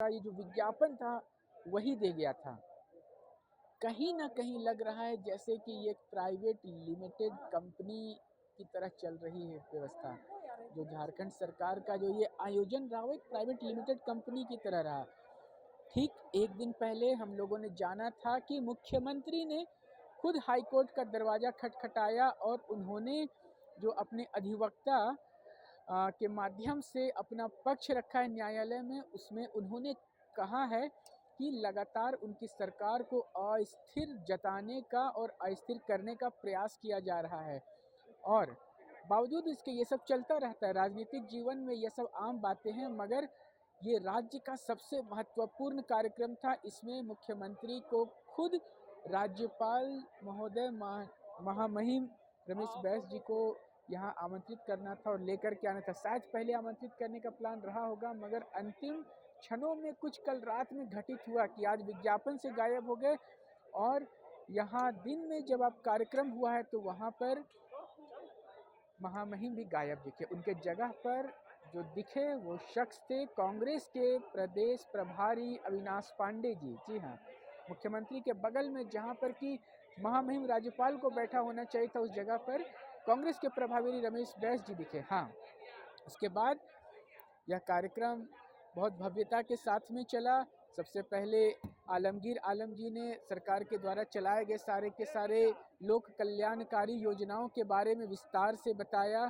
का ये जो विज्ञापन था वही दे गया था। कहीं न कहीं लग रहा है जैसे कि ये एक प्राइवेट लिमिटेड कंपनी की तरह चल रही है व्यवस्था। जो झारखंड सरकार का जो ये आयोजन रहा वो एक प्राइवेट लिमिटेड कंपनी की तरह रहा। ठीक 1 दिन पहले हम लोगों ने जाना था कि मुख्यमंत्री ने खुद हाईकोर्ट का दरवाज़ा खटखटाया और उन्होंने जो अपने अधिवक्ता के माध्यम से अपना पक्ष रखा है न्यायालय में, उसमें उन्होंने कहा है कि लगातार उनकी सरकार को अस्थिर जताने का और अस्थिर करने का प्रयास किया जा रहा है। और बावजूद इसके ये सब चलता रहता है, राजनीतिक जीवन में ये सब आम बातें हैं, मगर ये राज्य का सबसे महत्वपूर्ण कार्यक्रम था। इसमें मुख्यमंत्री को खुद राज्यपाल महोदय महामहिम रमेश बैस जी को यहाँ आमंत्रित करना था और लेकर के आना था। शायद पहले आमंत्रित करने का प्लान रहा होगा, मगर अंतिम क्षणों में कुछ कल रात में घटित हुआ कि आज विज्ञापन से गायब हो गए। और यहाँ दिन में जब अब कार्यक्रम हुआ है तो वहाँ पर महामहिम भी गायब दिखे। उनके जगह पर जो दिखे वो शख्स थे कांग्रेस के प्रदेश प्रभारी अविनाश पांडे जी। जी हाँ, मुख्यमंत्री के बगल में जहाँ पर कि महामहिम राज्यपाल को बैठा होना चाहिए था, उस जगह पर कांग्रेस के प्रभारी रमेश बैस जी दिखे। हाँ, उसके बाद यह कार्यक्रम बहुत भव्यता के साथ में चला। सबसे पहले आलमगीर आलम जी ने सरकार के द्वारा चलाए गए सारे के सारे लोक कल्याणकारी योजनाओं के बारे में विस्तार से बताया।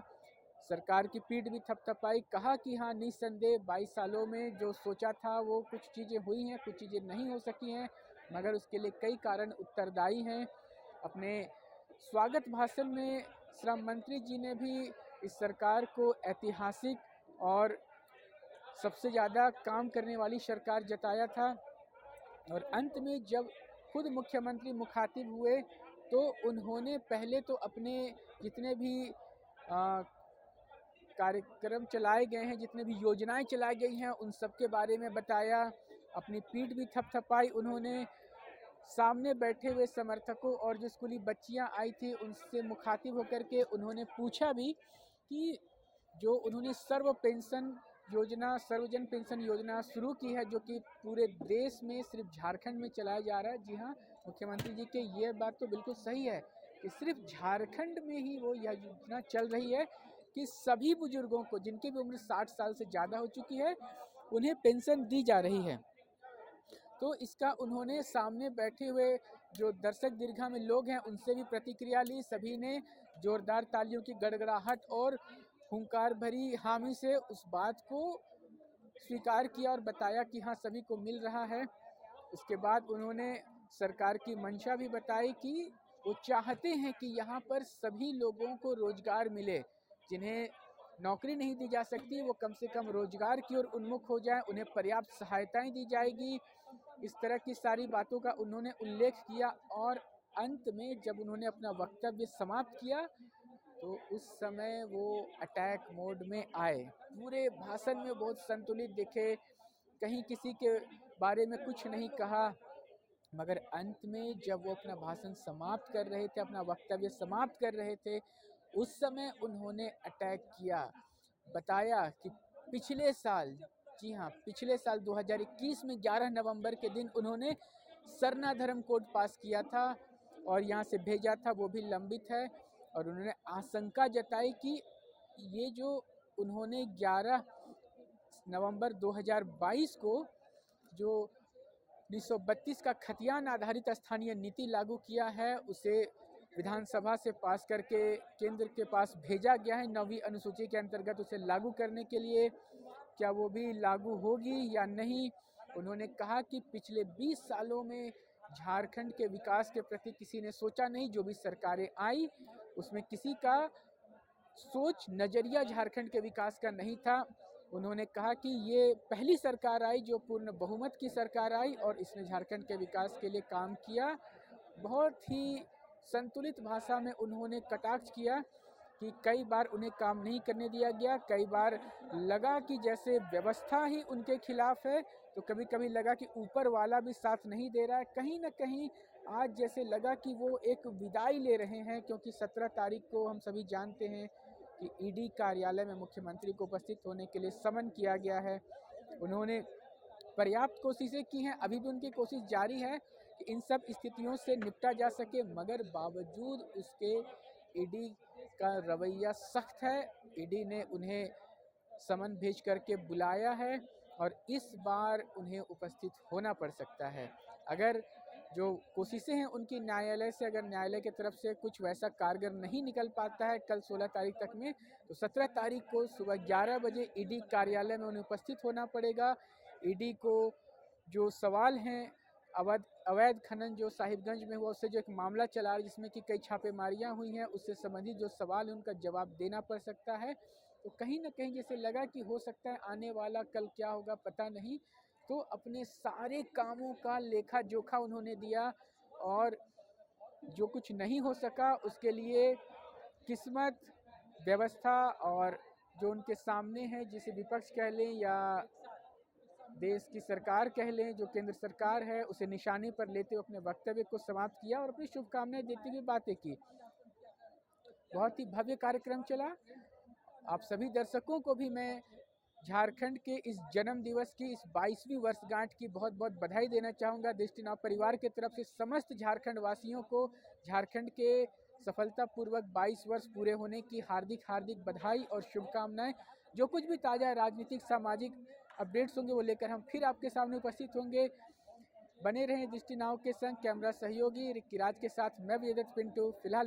सरकार की पीठ भी थपथपाई, कहा कि हाँ, निस्संदेह 22 सालों में जो सोचा था वो कुछ चीज़ें हुई हैं, कुछ चीज़ें नहीं हो सकी हैं, मगर उसके लिए कई कारण उत्तरदायी हैं। अपने स्वागत भाषण में श्रम मंत्री जी ने भी इस सरकार को ऐतिहासिक और सबसे ज़्यादा काम करने वाली सरकार जताया था। और अंत में जब खुद मुख्यमंत्री मुखातिब हुए तो उन्होंने पहले तो अपने जितने भी कार्यक्रम चलाए गए हैं, जितने भी योजनाएं चलाई गई हैं, उन सब के बारे में बताया। अपनी पीठ भी थपथपाई उन्होंने। सामने बैठे हुए समर्थकों और जो स्कूली बच्चियां आई थी उनसे मुखातिब होकर के उन्होंने पूछा भी कि जो उन्होंने सर्वजन पेंशन योजना शुरू की है, जो कि पूरे देश में सिर्फ झारखंड में चलाया जा रहा है। जी हाँ, मुख्यमंत्री जी के ये बात तो बिल्कुल सही है कि सिर्फ झारखंड में ही वो यह योजना चल रही है कि सभी बुजुर्गों को जिनकी भी उम्र 60 साल से ज़्यादा हो चुकी है उन्हें पेंशन दी जा रही है। तो इसका उन्होंने सामने बैठे हुए जो दर्शक दीर्घा में लोग हैं उनसे भी प्रतिक्रिया ली। सभी ने जोरदार तालियों की गड़गड़ाहट और हुंकार भरी हामी से उस बात को स्वीकार किया और बताया कि हाँ, सभी को मिल रहा है। उसके बाद उन्होंने सरकार की मंशा भी बताई कि वो चाहते हैं कि यहाँ पर सभी लोगों को रोजगार मिले। जिन्हें नौकरी नहीं दी जा सकती वो कम से कम रोजगार की ओर उन्मुख हो जाए, उन्हें पर्याप्त सहायताएं दी जाएगी। इस तरह की सारी बातों का उन्होंने उल्लेख किया। और अंत में जब उन्होंने अपना वक्तव्य समाप्त किया तो उस समय वो अटैक मोड में आए। पूरे भाषण में बहुत संतुलित दिखे, कहीं किसी के बारे में कुछ नहीं कहा, मगर अंत में जब वो अपना भाषण समाप्त कर रहे थे, अपना वक्तव्य समाप्त कर रहे थे, उस समय उन्होंने अटैक किया। बताया कि पिछले साल, जी हाँ, पिछले साल 2021 में 11 नवंबर के दिन उन्होंने सरना धर्म कोड पास किया था और यहाँ से भेजा था, वो भी लंबित है। और उन्होंने आशंका जताई कि ये जो उन्होंने 11 नवंबर 2022 को जो 1932 का खतियान आधारित स्थानीय नीति लागू किया है, उसे विधानसभा से पास करके केंद्र के पास भेजा गया है 9वीं अनुसूची के अंतर्गत उसे लागू करने के लिए। क्या वो भी लागू होगी या नहीं? उन्होंने कहा कि पिछले 20 सालों में झारखंड के विकास के प्रति किसी ने सोचा नहीं। जो भी सरकारें आई उसमें किसी का सोच नज़रिया झारखंड के विकास का नहीं था। उन्होंने कहा कि ये पहली सरकार आई जो पूर्ण बहुमत की सरकार आई और इसने झारखंड के विकास के लिए काम किया। बहुत ही संतुलित भाषा में उन्होंने कटाक्ष किया कि कई बार उन्हें काम नहीं करने दिया गया, कई बार लगा कि जैसे व्यवस्था ही उनके खिलाफ है, तो कभी कभी लगा कि ऊपर वाला भी साथ नहीं दे रहा है। कहीं ना कहीं आज जैसे लगा कि वो एक विदाई ले रहे हैं, क्योंकि 17 तारीख को हम सभी जानते हैं कि ईडी कार्यालय में मुख्यमंत्री को उपस्थित होने के लिए समन किया गया है। उन्होंने पर्याप्त कोशिशें की हैं, अभी भी उनकी कोशिश जारी है कि इन सब स्थितियों से निपटा जा सके, मगर बावजूद उसके ईडी का रवैया सख्त है। ईडी ने उन्हें समन भेज करके बुलाया है और इस बार उन्हें उपस्थित होना पड़ सकता है। अगर जो कोशिशें हैं उनकी न्यायालय से, अगर न्यायालय की तरफ से कुछ वैसा कारगर नहीं निकल पाता है कल 16 तारीख तक में, तो 17 तारीख को सुबह 11 बजे ईडी कार्यालय में उन्हें उपस्थित होना पड़ेगा। ईडी को जो सवाल हैं अवैध खनन जो साहिबगंज में हुआ, उससे जो एक मामला चला है जिसमें कि कई छापेमारियां हुई हैं, उससे संबंधित जो सवाल है उनका जवाब देना पड़ सकता है। तो कहीं ना कहीं जैसे लगा कि हो सकता है आने वाला कल क्या होगा पता नहीं, तो अपने सारे कामों का लेखा जोखा उन्होंने दिया और जो कुछ नहीं हो सका उसके लिए किस्मत, व्यवस्था और जो उनके सामने है, जिसे विपक्ष कह लें या देश की सरकार कह लें, जो केंद्र सरकार है, उसे निशाने पर लेते हुए अपने वक्तव्य को समाप्त किया और अपनी शुभकामनाएं देते हुए बातें की। बहुत ही भव्य कार्यक्रम चला। आप सभी दर्शकों को भी मैं झारखंड के इस जन्म दिवस की इस 22वीं वर्षगांठ की बहुत बहुत बधाई देना चाहूँगा। दृष्टि नाव परिवार की तरफ से समस्त झारखंड वासियों को झारखंड के सफलतापूर्वक 22 वर्ष पूरे होने की हार्दिक हार्दिक बधाई और शुभकामनाएं। जो कुछ भी ताज़ा राजनीतिक सामाजिक अपडेट्स होंगे वो लेकर हम फिर आपके सामने उपस्थित होंगे। बने रहें दृष्टि नाव के संग। कैमरा सहयोगी रिक्की राज के साथ मैं विजय दत्त पिंटू। फिलहाल